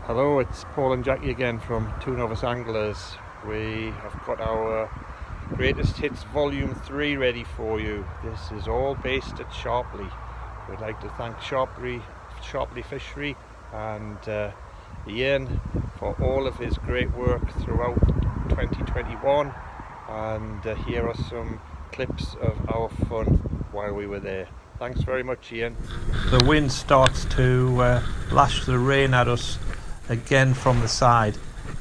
Hello, it's Paul and Jackie again from Novice Anglers. We have got our greatest hits volume 3 ready for you. This is all based at Sharpley. We'd like to thank Sharpley Fishery and Ian for all of his great work throughout 2021, and here are some clips of our fun while we were there. Thanks very much, Ian. The wind starts to lash the rain at us again from the side,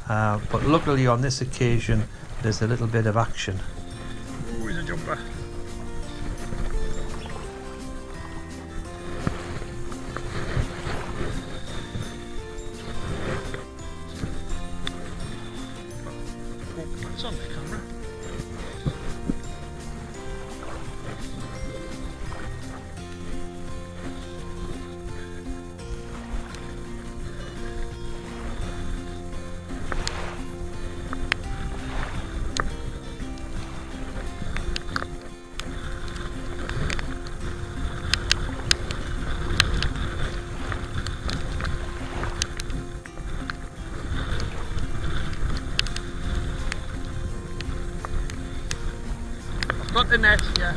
but luckily on this occasion there's a little bit of action. Ooh, he's a jumper. Oh, it's on the camera. Got the net, yeah.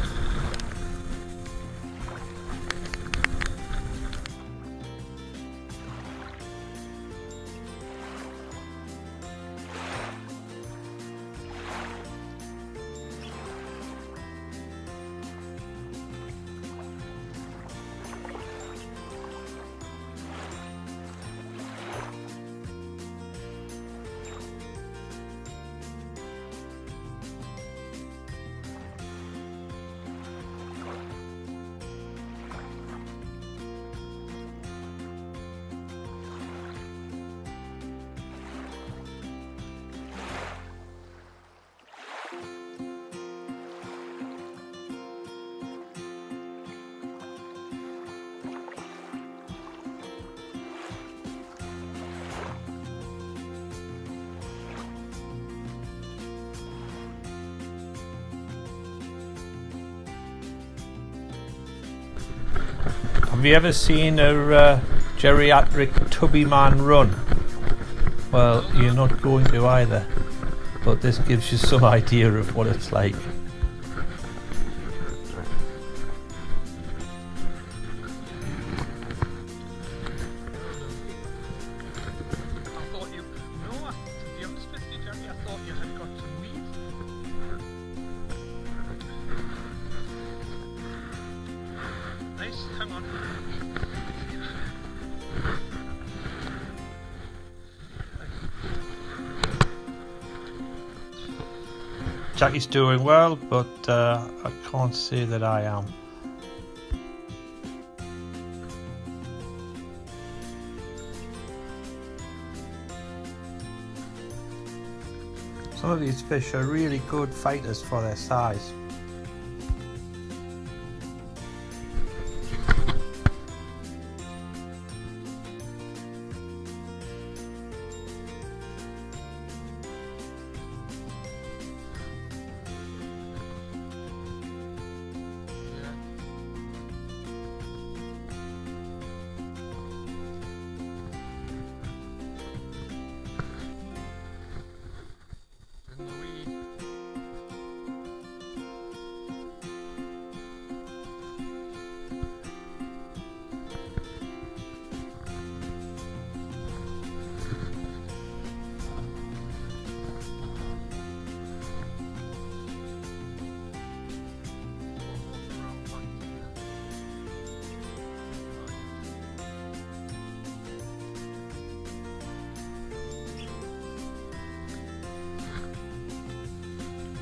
Have you ever seen a geriatric tubby man run? Well, you're not going to either, but this gives you some idea of what it's like. To be honest with you, Jerry, I thought you had got some weed. Nice, hang on. Jackie's doing well, but I can't say that I am. Some of these fish are really good fighters for their size.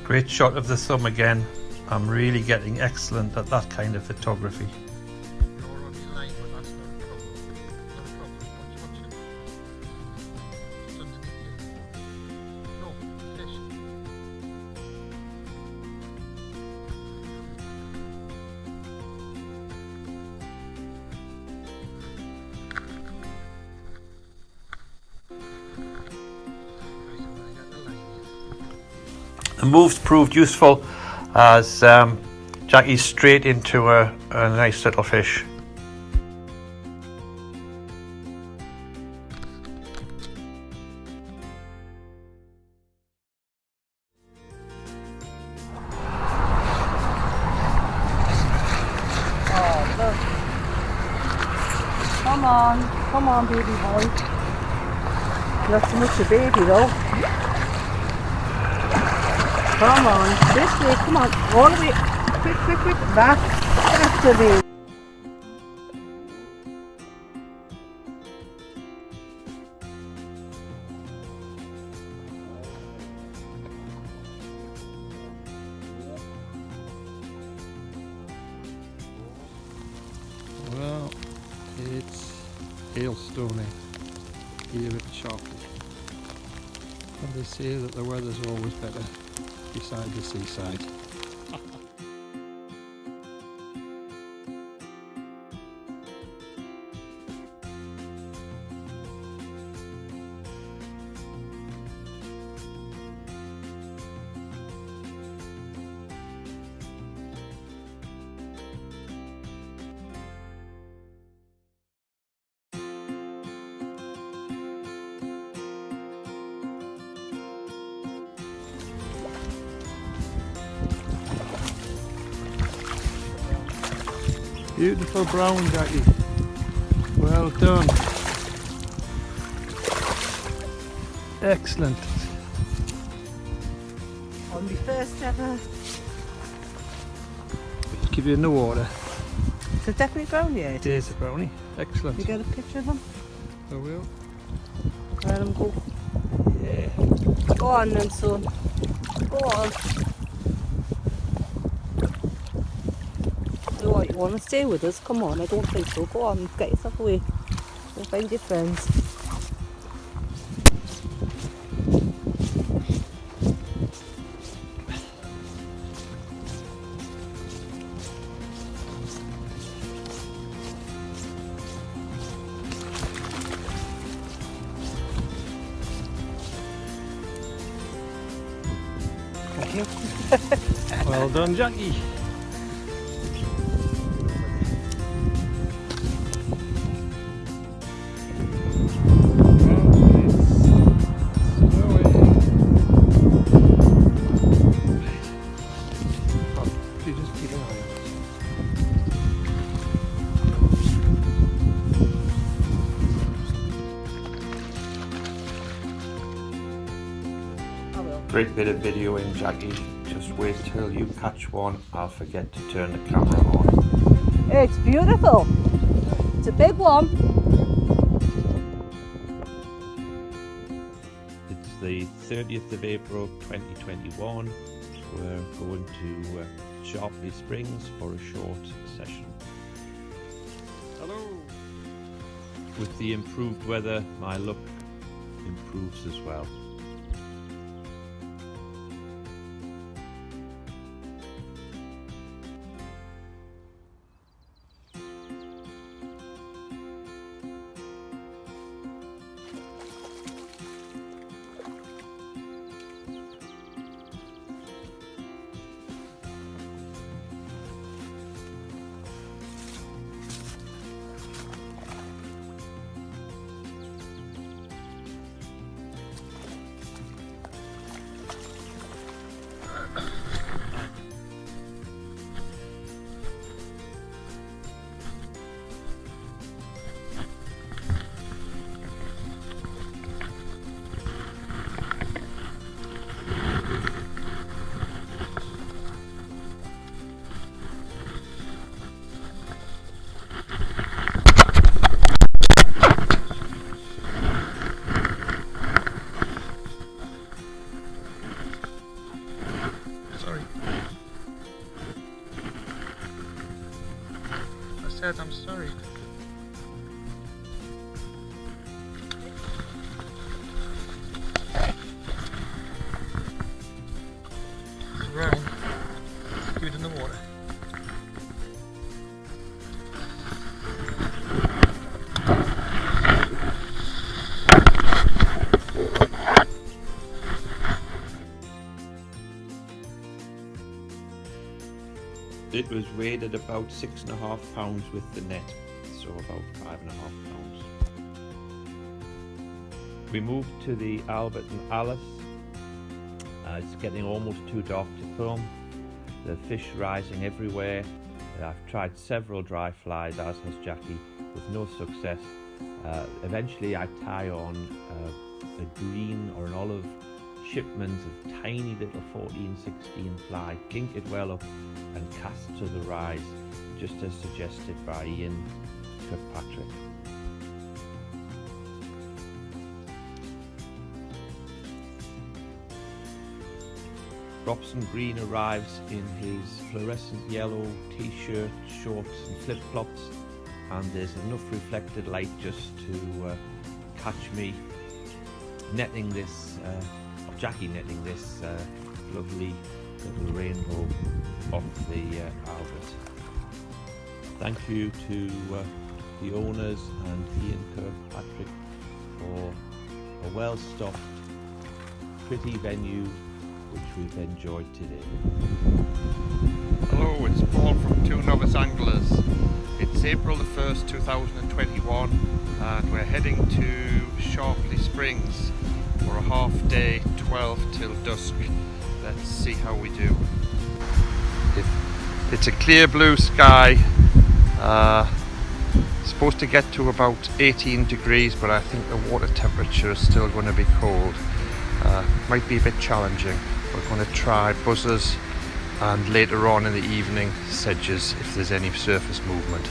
Great shot of the thumb again. I'm really getting excellent at that kind of photography. You're on the line, but that's not a problem. Not a problem. Watch it. It's underneath you. No, fish. The moves proved useful as Jackie's straight into a nice little fish. Come on, baby boy. Not so much a baby though. Come on, this way, come on, all the way. Quick, that's the way. Well, it's hailstoning here at Sharpley, and they say that the weather's always better beside the seaside. Beautiful brown, Jackie. Well done. Excellent. On my first ever. Give you in the water. Is it definitely brown yet? It is a brownie. Excellent. You get a picture of them? I will. Let them go. Yeah. Go on then, son. Go on. So what, you want to stay with us? Come on, I don't think so. Go on, get yourself away. Go find your friends. Well done, Jackie. Great bit of videoing, Jackie. Just wait till you catch one. I'll forget to turn the camera on. It's beautiful. It's a big one. It's the 30th of April 2021. We're going to Sharpley Springs for a short session. Hello! With the improved weather, my luck improves as well. I'm sorry. It's round. It's good in the water. It was weighed at about 6.5 pounds with the net, so about 5.5 pounds. We moved to the Albert and Alice. It's getting almost too dark to film. The fish rising everywhere. I've tried several dry flies, as has Jackie, with no success. Eventually I tie on a green or an olive shipment of tiny little 14-16 fly, kink it well up and cast to the rise, just as suggested by Ian Kirkpatrick. Robson Green arrives in his fluorescent yellow t-shirt, shorts and flip-flops, and there's enough reflected light just to catch me netting this, or Jackie netting this lovely little rainbow off the Albert. Thank you to the owners and Ian Kirkpatrick for a well-stocked, pretty venue which we've enjoyed today. Hello, it's Paul from Two Novice Anglers. It's April the 1st, 2021, and we're heading to Sharpley Springs for a half day, 12 till dusk. Let's see how we do. It's a clear blue sky. Supposed to get to about 18 degrees, but I think the water temperature is still going to be cold. Might be a bit challenging. We're going to try buzzers and later on in the evening sedges if there's any surface movement.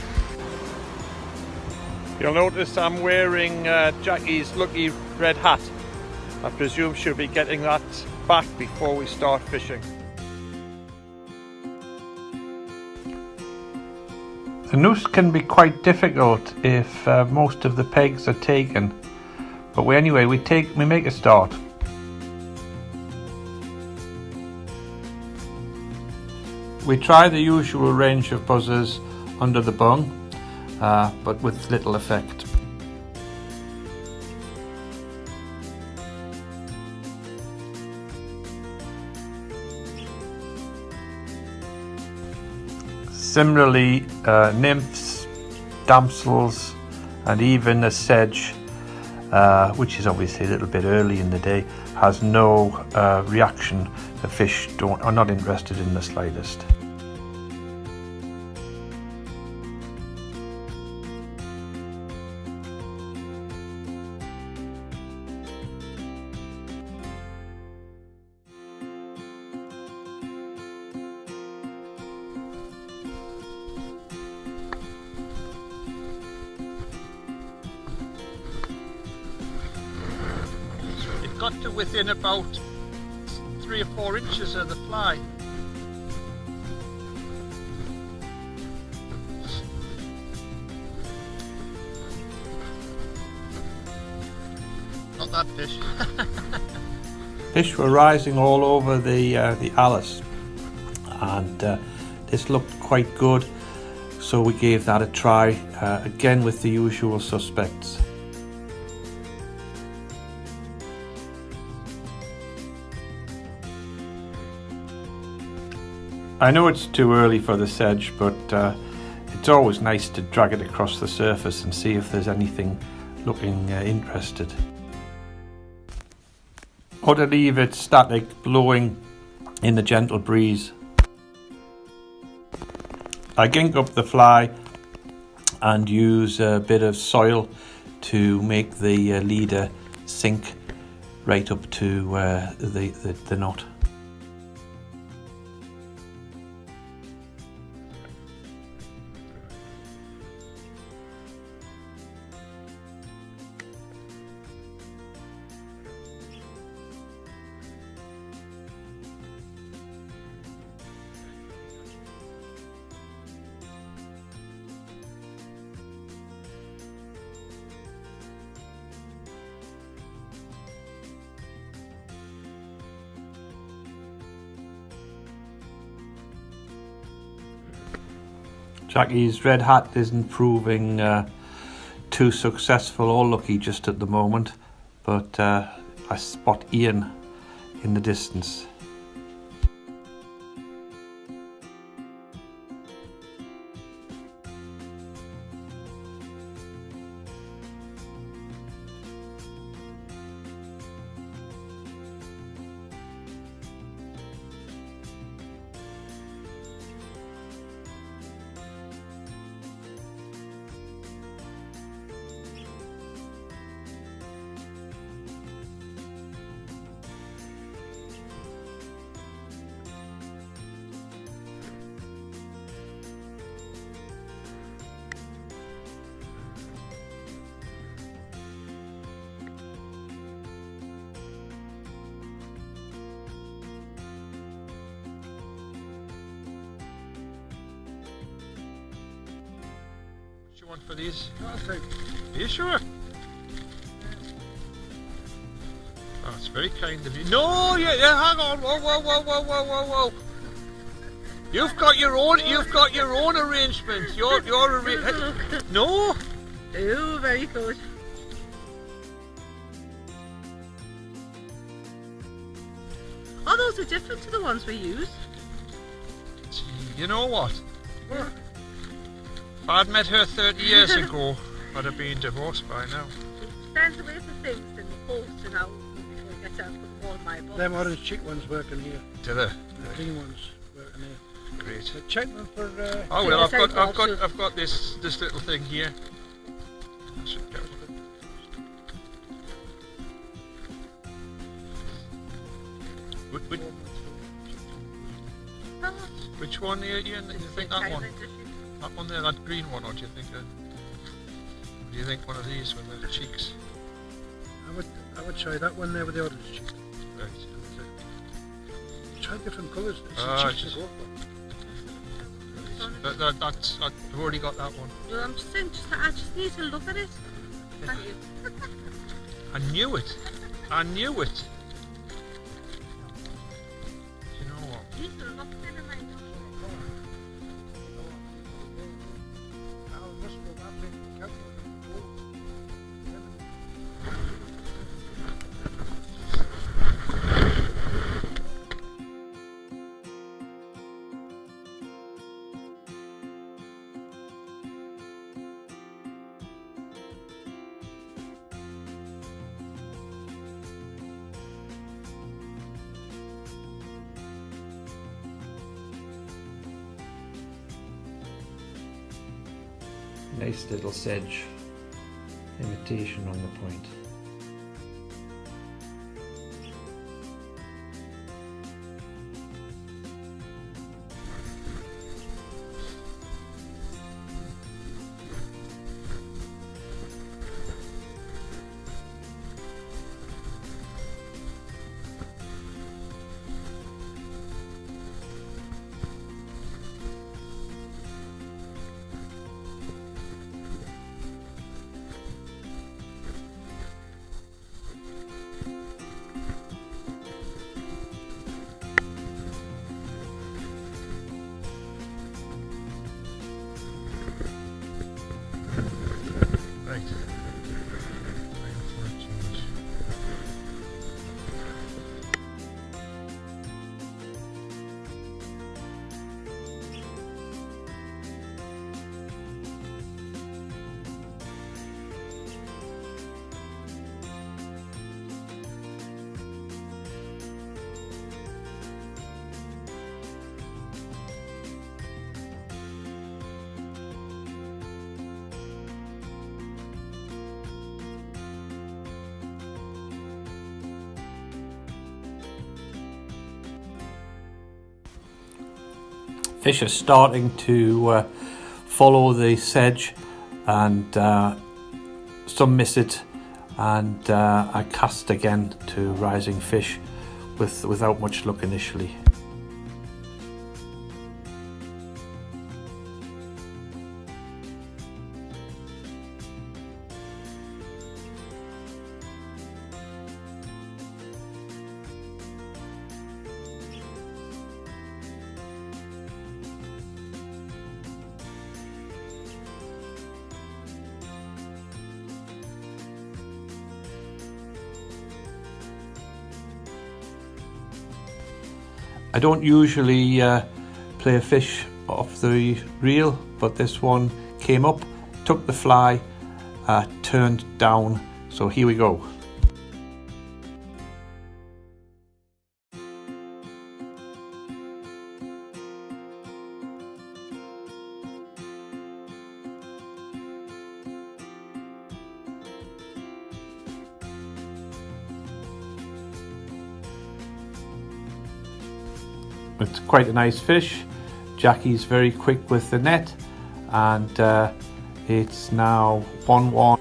You'll notice I'm wearing Jackie's lucky red hat. I presume she'll be getting that back before we start fishing. The noose can be quite difficult if most of the pegs are taken, but we make a start. We try the usual range of buzzers under the bung, but with little effect. Similarly, nymphs, damsels, and even a sedge, which is obviously a little bit early in the day, has no reaction. The fish are not interested in the slightest. Got to within about 3 or 4 inches of the fly. Not that fish. Fish were rising all over the Alice, and this looked quite good, so we gave that a try, again with the usual suspects. I know it's too early for the sedge, but it's always nice to drag it across the surface and see if there's anything looking interested. Or to leave it static, blowing in the gentle breeze. I gink up the fly and use a bit of soil to make the leader sink right up to the knot. Jackie's red hat isn't proving too successful or lucky just at the moment, but I spot Ian in the distance. you want for these? I'll take. Are you sure? Oh, it's very kind of you. No, yeah, hang on. Whoa. You've got your own arrangements. No. Oh, very good. Oh, those are different to the ones we use. You know what? If I'd met her 30 years ago, I'd have been divorced by now. She stands away from things in the post and out before it gets out from all my books. Them orange cheek ones working here. Do they? The green ones working here. Great. So check them for. Oh well, Yes, I've got this little thing here. I should go with it. Which one here, Ian? You think that one? That one there, that green one, or do you think? Do you think one of these with the cheeks? I would try that one there with the orange cheek. Right. Try different colours. It's Ah, the cheeks just- to go for. I've already got that one. Well, I'm just saying, I just need to look at it. Thank you. I knew it. You know what? These are locked in my nose. Now, this will not be careful. Nice little sedge imitation on the point. Right. Time for a change. Fish are starting to follow the sedge, and some miss it, and I cast again to rising fish without much luck initially. I don't usually play a fish off the reel, but this one came up, took the fly, turned down, so here we go. It's quite a nice fish. Jackie's very quick with the net, and it's now 1-1.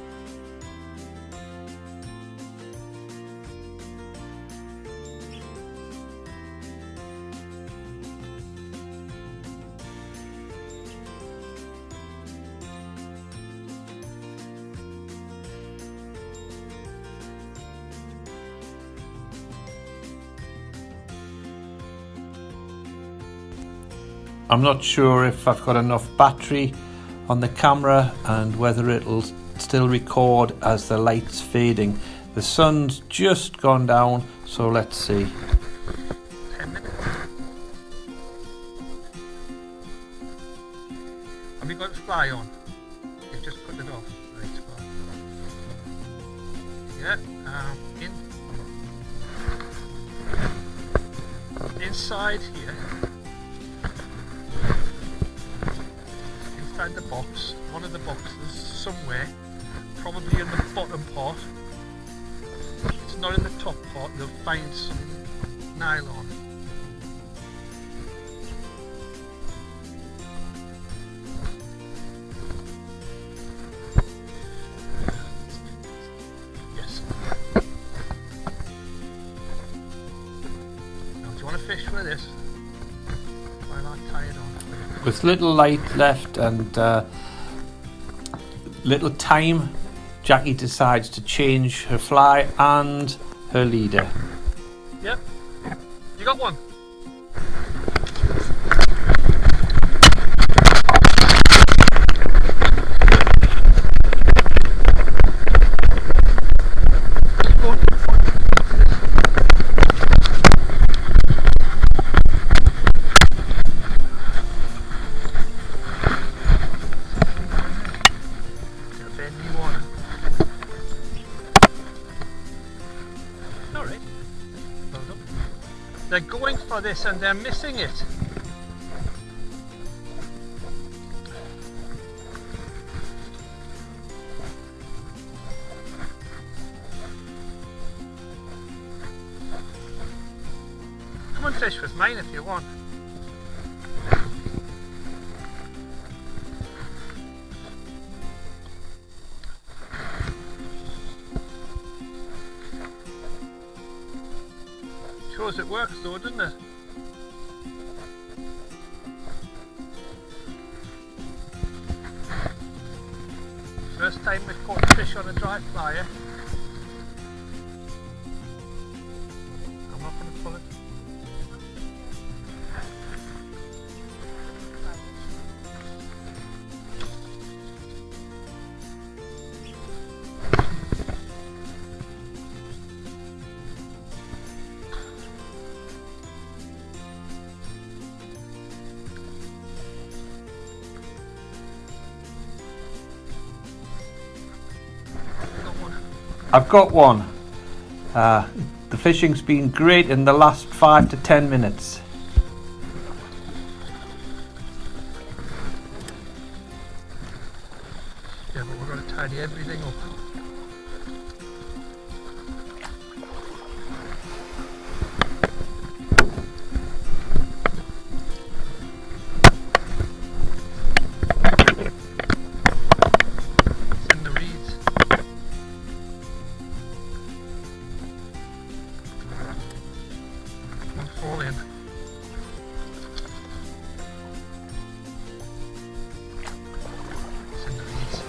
I'm not sure if I've got enough battery on the camera and whether it'll still record as the light's fading. The sun's just gone down, so let's see. 10 minutes. Have you got the fly on? You've just put it off. Right, well. Yeah, inside here, inside the box, one of the boxes somewhere, probably in the bottom part. It's not in the top part. You'll find some nylon. Yes. Now, do you want to fish with this? While I tie it on. With little light left and little time, Jackie decides to change her fly and her leader. Yep. You got one. They're going for this and they're missing it. Come and fish with mine if you want. Shows it works though, doesn't it? First time we've caught fish on a dry flyer. I'm not going to pull it. I've got one. The fishing's been great in the last 5 to 10 minutes. Yeah, but we're going to tidy everything up. It's in the reeds. Don't fall in. It's in the reeds.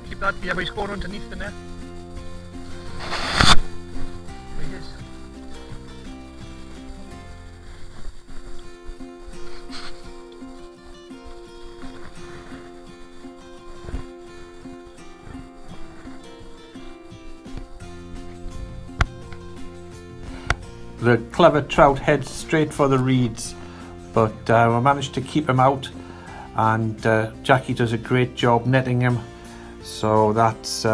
Keep that, yeah, but he's going underneath the net. There he is. The clever trout heads straight for the reeds, but we managed to keep him out, and Jackie does a great job netting him, so that's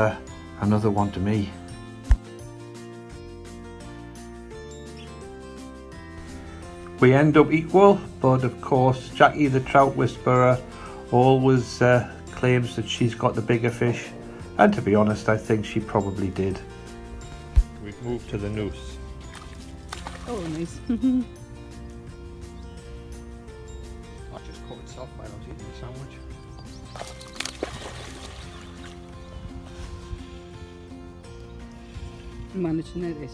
another one to me. We end up equal, but of course Jackie the trout whisperer always claims that she's got the bigger fish, and to be honest I think she probably did. We've moved to the noose. Oh, nice. I just cut it off while I was eating the sandwich. Managing it.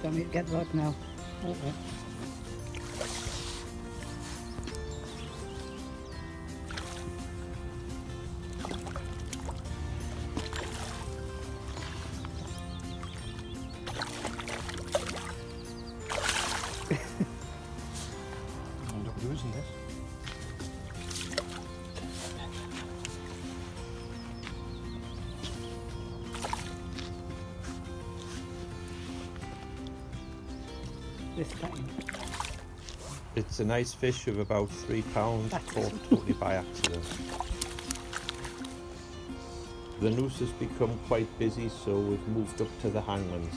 for me to get rod now. Okay. End up losing this. This time. It's a nice fish of about 3 pounds, caught totally by accident. The noose has become quite busy, so we've moved up to the hangman's.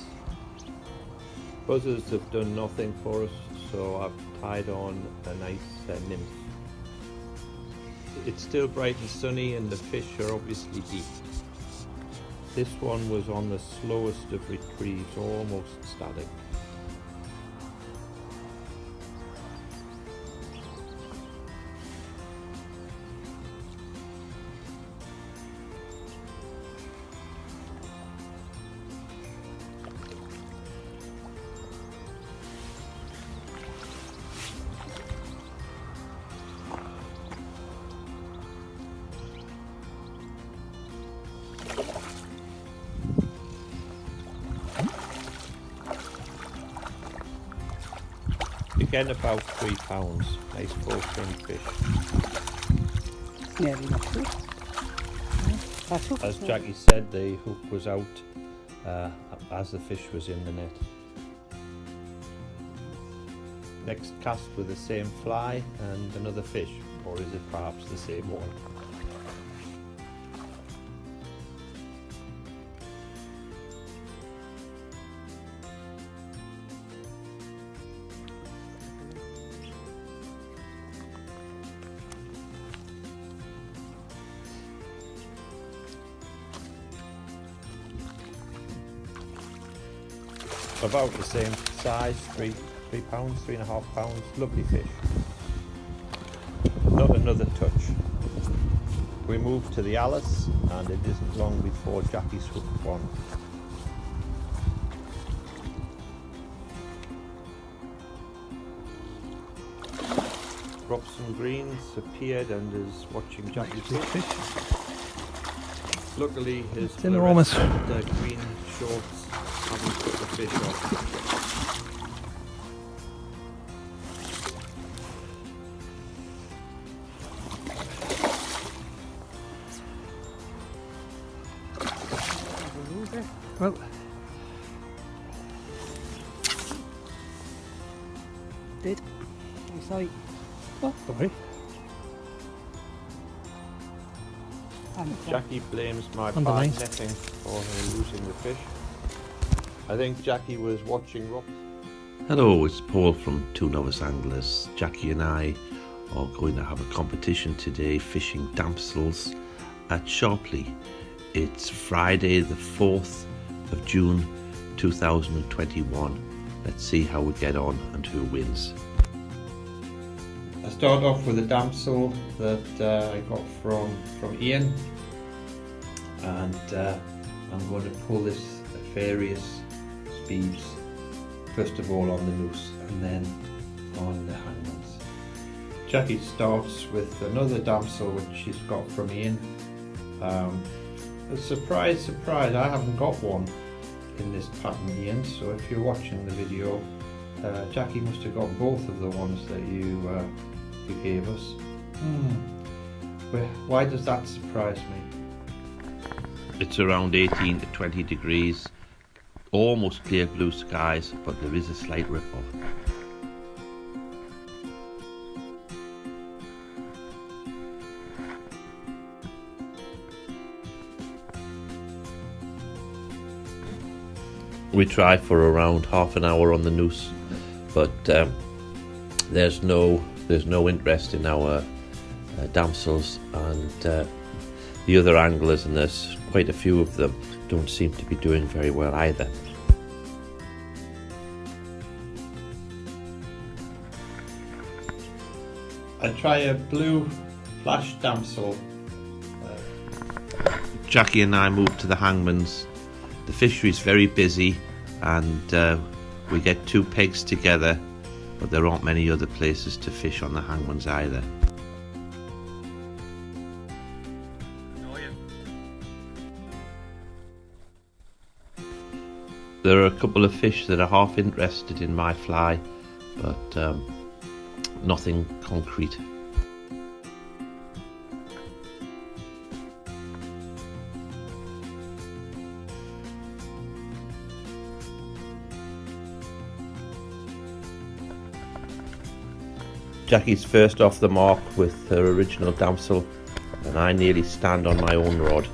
Buzzers have done nothing for us, so I've tied on a nice nymph. It's still bright and sunny and the fish are obviously deep. This one was on the slowest of retrieves, almost static. Again about 3 pounds, nice full fin fish. Nearly enough to. That's hooked. As Jackie said, the hook was out as the fish was in the net. Next cast with the same fly and another fish, or is it perhaps the same one? About the same size, 3 pounds, 3.5 pounds, lovely fish. Not another touch. We moved to the Alice and it isn't long before Jackie's hooked one. Robson Greens appeared and is watching Jackie's hook. Luckily his enormous. Green shorts haven't put the fish off. Well, Did. I'm sorry. sorry. Jackie blames my On the bad line. netting for her losing the fish. I think Jackie was watching Rob. Hello, it's Paul from Two Novice Anglers. Jackie and I are going to have a competition today fishing damsels at Sharpley. It's Friday the 4th of June 2021. Let's see how we get on and who wins. I start off with a damsel that I got from Ian, and I'm going to pull this at various speeds. First of all on the noose and then on the hangman's. Jackie starts with another damsel which she's got from Ian. Surprise, surprise, I haven't got one in this pattern, Ian, so if you're watching the video, Jackie must have got both of the ones that you gave us. Why does that surprise me? It's around 18 to 20 degrees, almost clear blue skies, but there is a slight ripple. We tried for around half an hour on the noose, but there's no interest in our damsels, and the other anglers, and there's quite a few of them, don't seem to be doing very well either. I try a blue flash damsel. Jackie and I moved to the hangman's. The fishery is very busy, and We get 2 pegs together, but there aren't many other places to fish on the hang ones either. There are a couple of fish that are half interested in my fly, but nothing concrete. Jackie's first off the mark with her original Damsel, and I nearly stand on my own rod.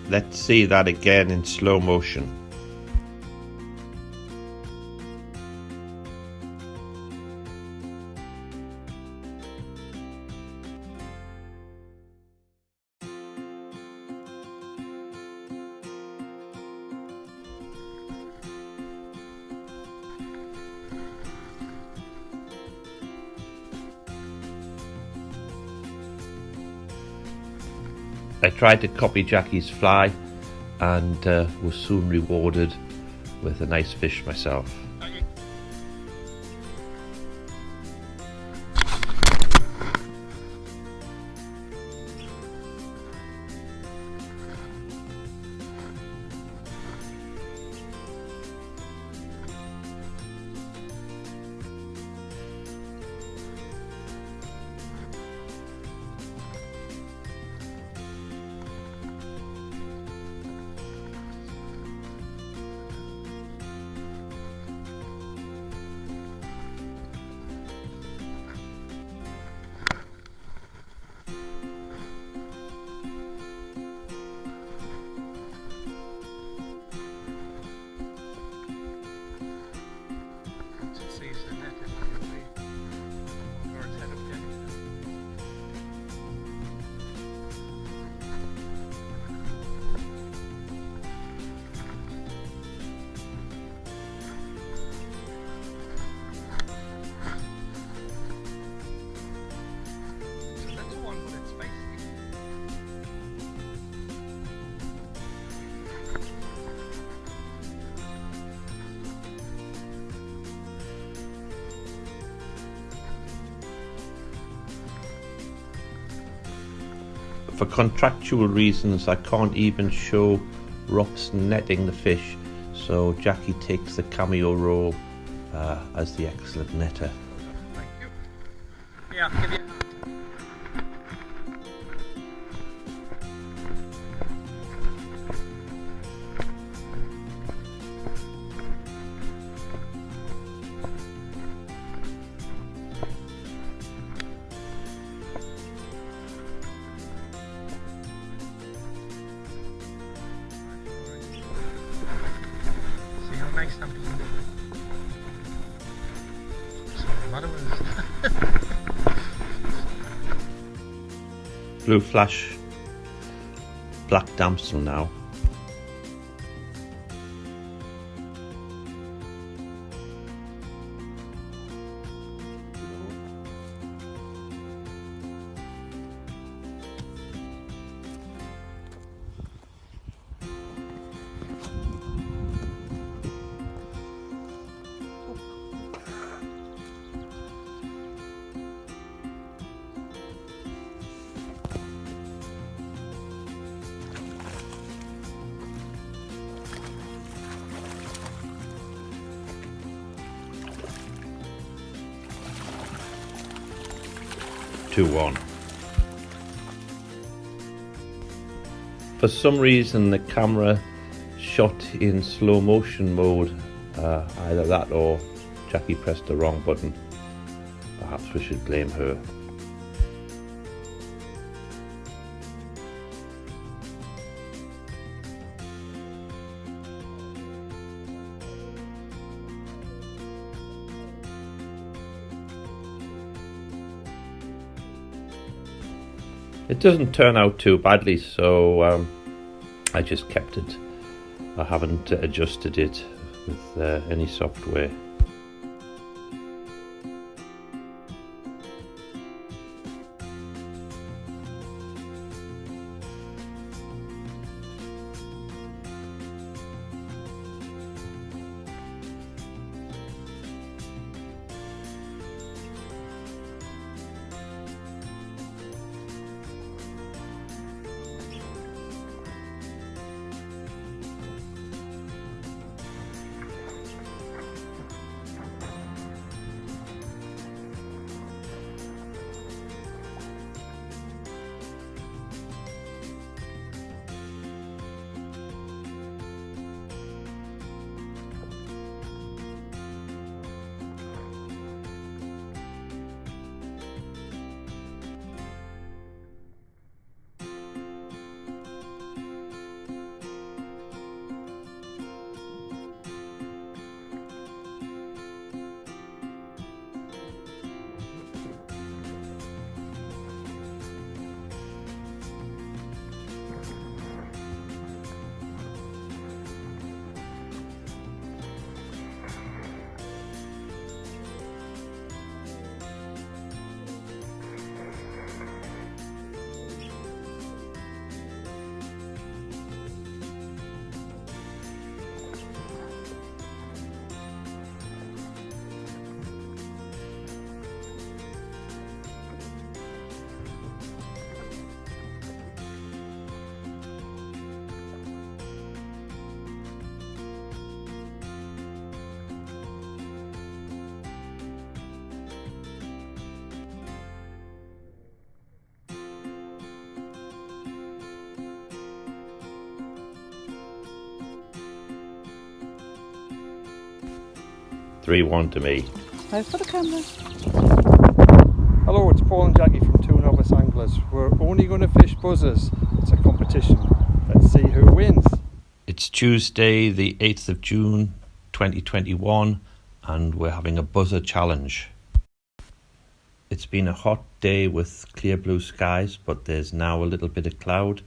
Let's see that again in slow motion. I tried to copy Jackie's fly and was soon rewarded with a nice fish myself. For contractual reasons, I can't even show Robson netting the fish, so Jackie takes the cameo role as the excellent netter. Thank you. Yeah, give you. Nice I'm being. So the matter was Blue flash, black damsel now. For some reason the camera shot in slow motion mode, either that or Jackie pressed the wrong button. Perhaps we should blame her. It doesn't turn out too badly, so I just kept it I haven't adjusted it with any software. Three one to me. Out for the camera. Hello, it's Paul and Jackie from Two Novice Anglers. We're only going to fish buzzers. It's a competition. Let's see who wins. It's Tuesday the 8th of June 2021 and we're having a buzzer challenge. It's been a hot day with clear blue skies, but there's now a little bit of cloud.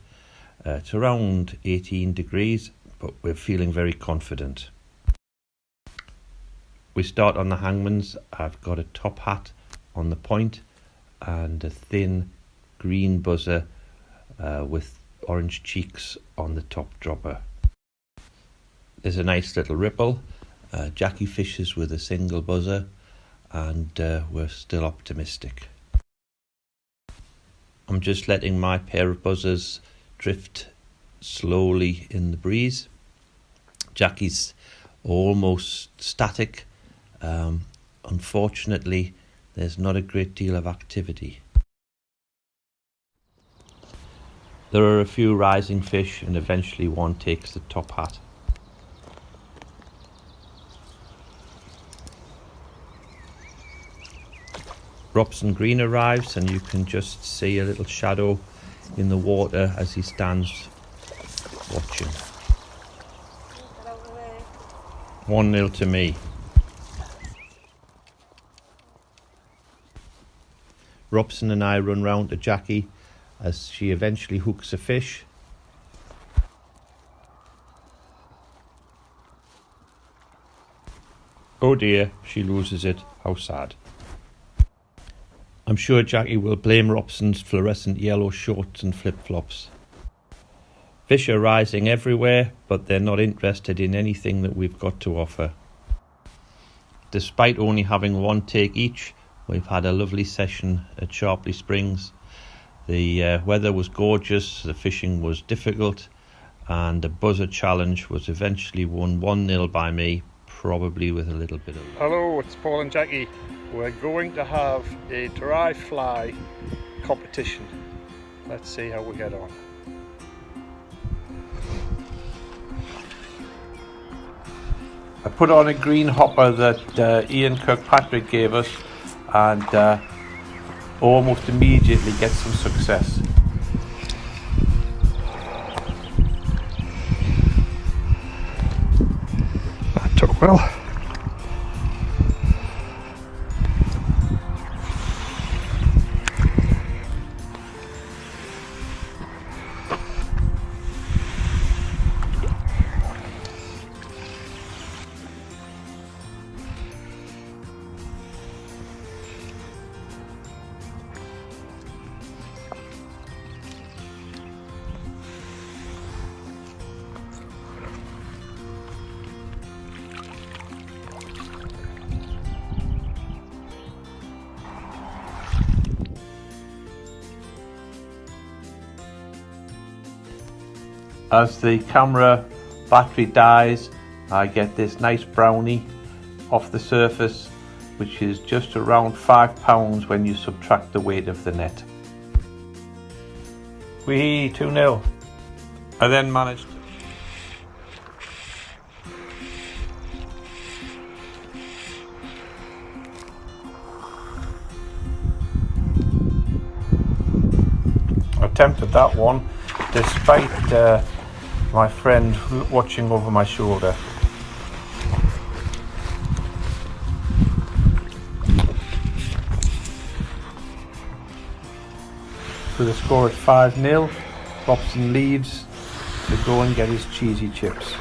It's around 18 degrees, but we're feeling very confident. We start on the hangman's. I've got a top hat on the point and a thin green buzzer with orange cheeks on the top dropper. There's a nice little ripple. Jackie fishes with a single buzzer and we're still optimistic. I'm just letting my pair of buzzers drift slowly in the breeze. Jackie's almost static. Unfortunately, there's not a great deal of activity. There are a few rising fish and eventually one takes the top hat. Robson Green arrives and you can just see a little shadow in the water as he stands watching. 1-0 to me. Robson and I run round to Jackie as she eventually hooks a fish. Oh dear, she loses it. How sad. I'm sure Jackie will blame Robson's fluorescent yellow shorts and flip-flops. Fish are rising everywhere, but they're not interested in anything that we've got to offer. Despite only having one take each, we've had a lovely session at Sharpley Springs. The weather was gorgeous, the fishing was difficult, and the buzzer challenge was eventually won 1-0 by me, probably with a little bit of luck. Hello, it's Paul and Jackie. We're going to have a dry fly competition. Let's see how we get on. I put on a green hopper that Ian Kirkpatrick gave us and almost immediately get some success. That took well. As the camera battery dies, I get this nice brownie off the surface, which is just around 5 pounds when you subtract the weight of the net. Wee, 2-0. I then managed to... attempted that one despite my friend watching over my shoulder. So the score is 5-0. Robson leaves to go and get his cheesy chips.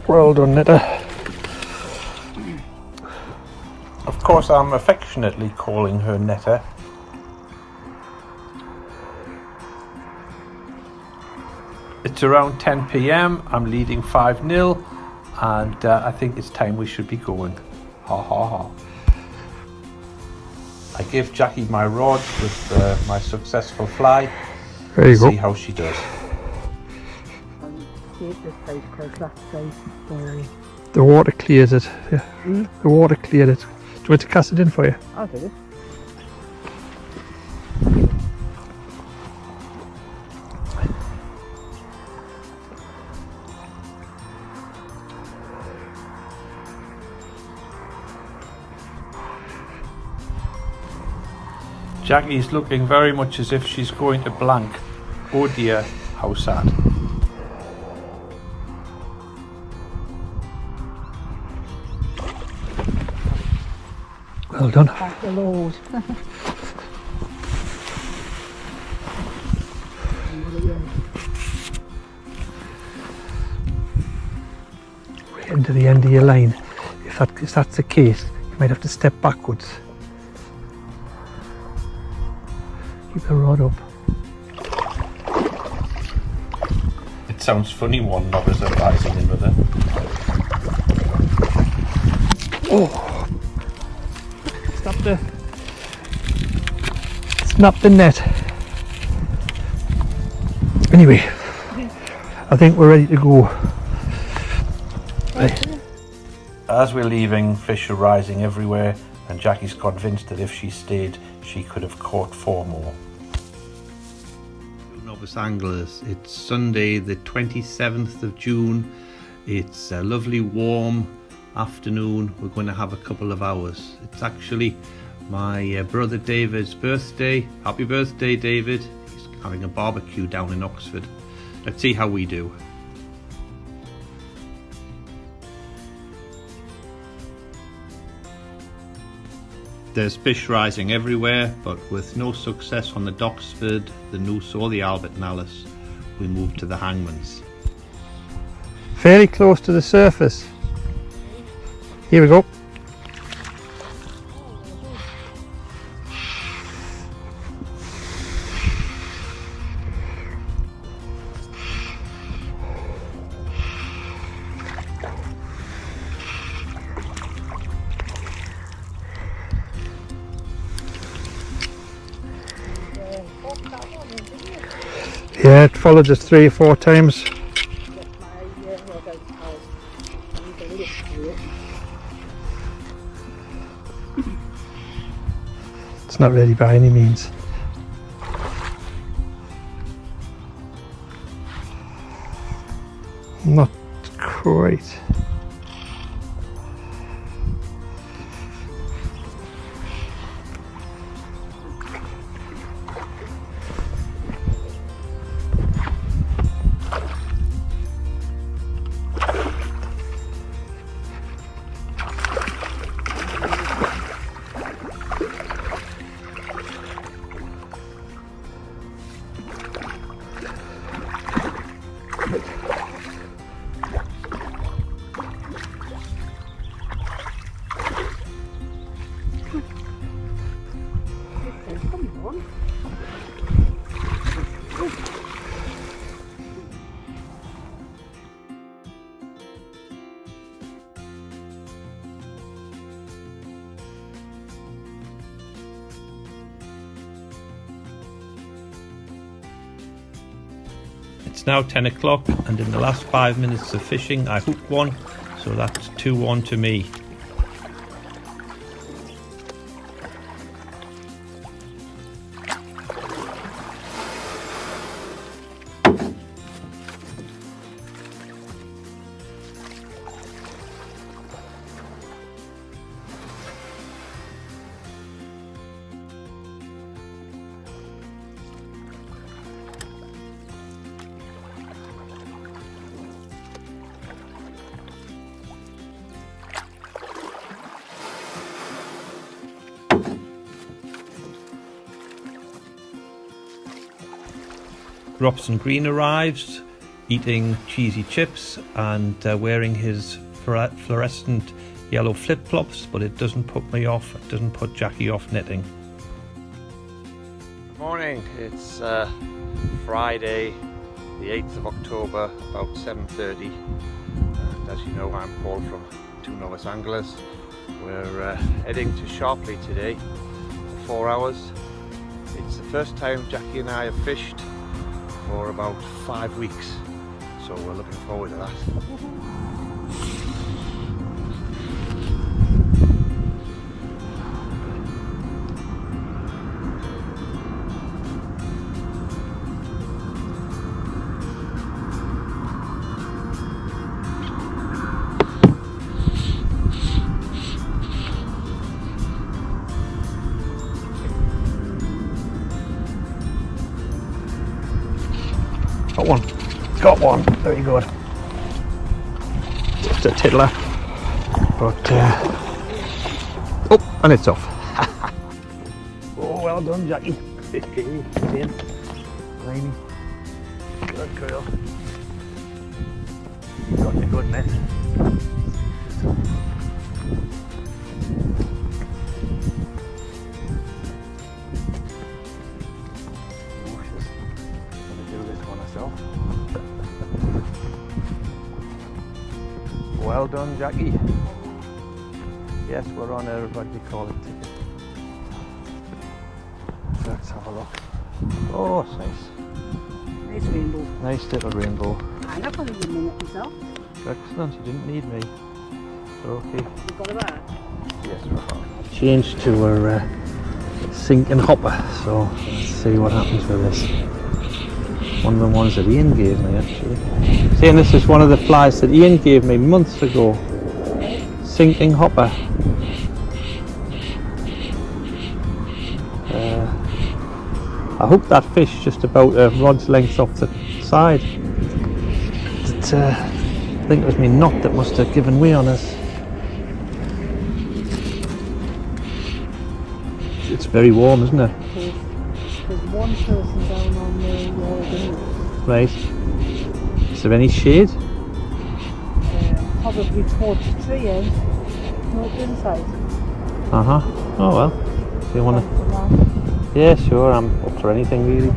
Well done, Netta. Of course, I'm affectionately calling her Netta. It's around 10 p.m. I'm leading 5-0, and I think it's time we should be going. Ha ha ha. I give Jackie my rod with my successful fly. There you go. See how she does. The water clears it. Yeah. The water cleared it. Do you want to cast it in for you? I'll do it. Jackie's looking very much as if she's going to blank. Oh dear, how sad. Well done. Back the load. Right into the end of your line. If that's the case, you might have to step backwards. Keep the rod up. It sounds funny one novice advising in with it. Oh! Snap the net. Anyway, I think we're ready to go. Right. As we're leaving, fish are rising everywhere, and Jackie's convinced that if she stayed, she could have caught 4 more. Novice Anglers, it's Sunday the 27th of June. It's a lovely warm afternoon. We're going to have a couple of hours. It's actually my brother David's birthday. Happy birthday, David. He's having a barbecue down in Oxford. Let's see how we do. There's fish rising everywhere, but with no success on the Doxford, the Noose or the Albert and Alice, we move to the Hangman's. Fairly close to the surface. Here we go. Yeah, it followed us 3 or 4 times. It's not ready by any means. Not quite. It's now 10 o'clock, and in the last 5 minutes of fishing I hooked one, so that's 2-1 to me. Robson Green arrives, eating cheesy chips and wearing his fluorescent yellow flip-flops, but it doesn't put me off, it doesn't put Jackie off knitting. Good morning, it's Friday the 8th of October, about 7:30, and as you know I'm Paul from Two Novice Anglers. We're heading to Sharpley today for 4 hours. It's the first time Jackie and I have fished for about 5 weeks, so we're looking forward to that. Got one, very good. Just a tiddler, but oh, and it's off. Oh, well done, Jackie. It's in, tiny, good girl. Got a good net. Well done, Jackie. Yes, we're on a, what do you call it, ticket. Let's have a look. Oh, it's nice. Nice rainbow. Nice little rainbow. I'm not going to give me it myself. Excellent, you didn't need me. So, okay. You got a bag? Yes, we're on. Changed to our sinking hopper, so let's see what happens with this. One of the ones that Ian gave me, actually. Saying this is one of the flies that Ian gave me months ago. Sinking hopper. I hooked that fish just about a rod's length off the side. I think it was my knot that must have given way on us. It's very warm, isn't it? There's one person down on the wall. Right. Is there any shade? Probably towards the tree end, not inside. Oh well. Do you want to? Yeah, sure. I'm up for anything really.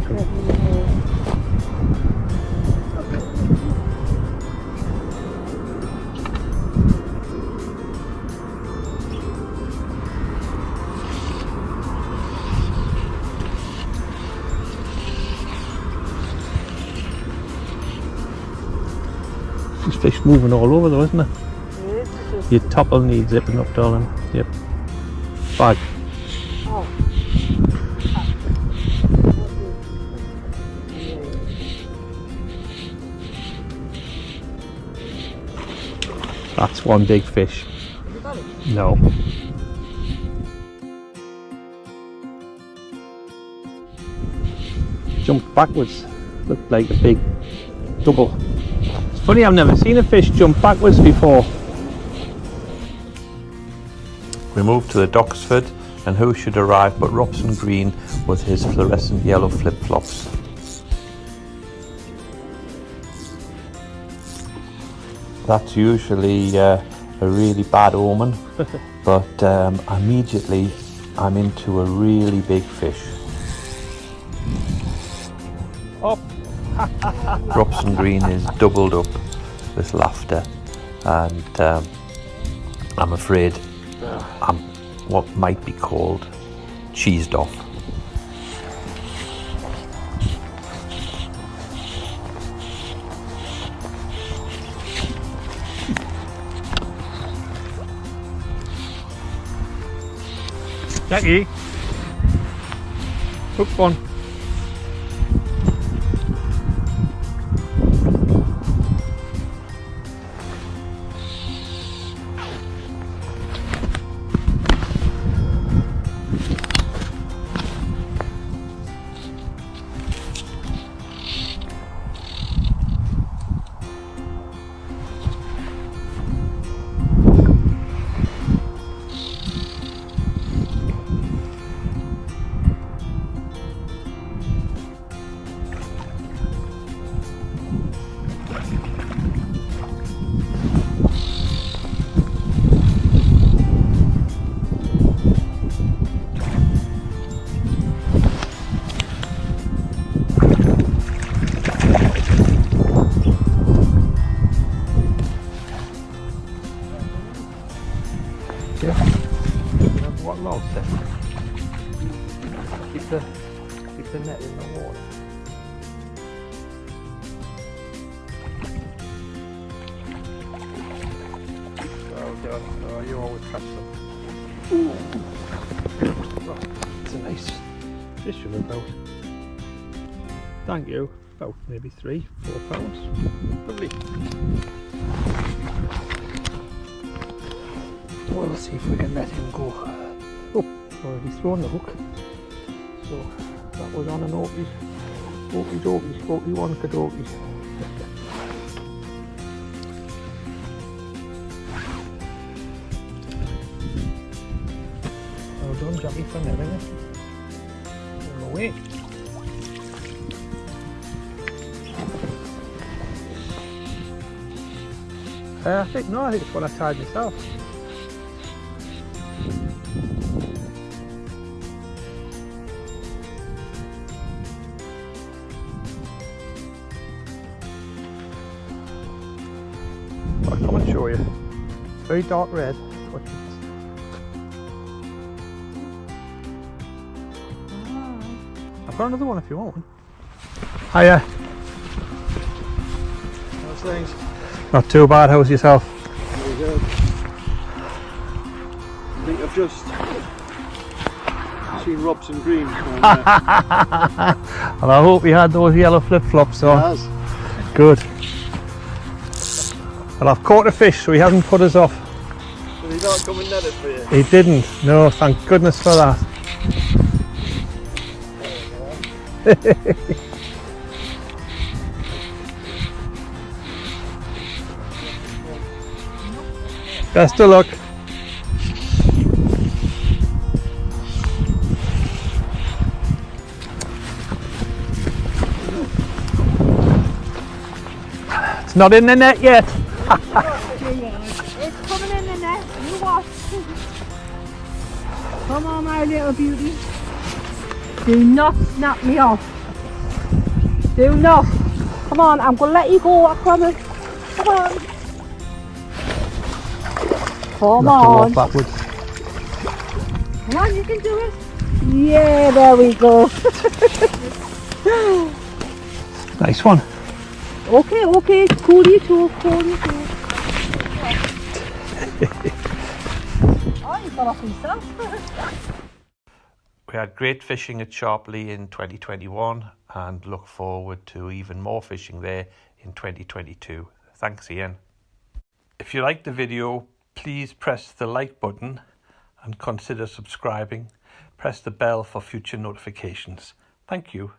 This fish moving all over though, isn't it? Your topple needs zipping up, darling. Yep. Bag. Oh. That's one big fish. Have you got it? No. Jumped backwards. Looked like a big double. It's funny, I've never seen a fish jump backwards before. We moved to the Doxford, and who should arrive but Robson Green with his fluorescent yellow flip-flops. That's usually a really bad omen, but immediately I'm into a really big fish. Up. Robson Green is doubled up with laughter, and I'm afraid I'm what might be called cheesed off. Jackie, hook one. What log set? Keep the net in the water. Oh God, oh, you always catch them. Oh, it's a nice fish of about. Thank you. About maybe 3-4 pounds. Lovely. We'll see if we can let him go. Oh, already thrown the hook. So that was on an okie one kadokie. Well done, Jackie, for netting it. On the way. I think it's one I tied myself. I'll come and show you. Very dark red. I've got another one if you want one. Hiya. How's things? Not too bad, how's yourself? Very good. I think I've just seen Robson Green. And I hope you had those yellow flip-flops on. He has. Good. Well, I've caught a fish, so he hasn't put us off. Did he not come and net it for you? He didn't. No, thank goodness for that. Best of luck. It's not in the net yet. It's coming in the net. You watch. Come on, my little beauty. Do not snap me off. Do not. Come on, I'm going to let you go, I promise. Come on. Come on. Walk backwards. Come on, you can do it. Yeah, there we go. Nice one. Okay, cool you too. Oh, he got off himself. We had great fishing at Sharpley in 2021 and look forward to even more fishing there in 2022. Thanks, Ian. If you liked the video, please press the like button and consider subscribing. Press the bell for future notifications. Thank you.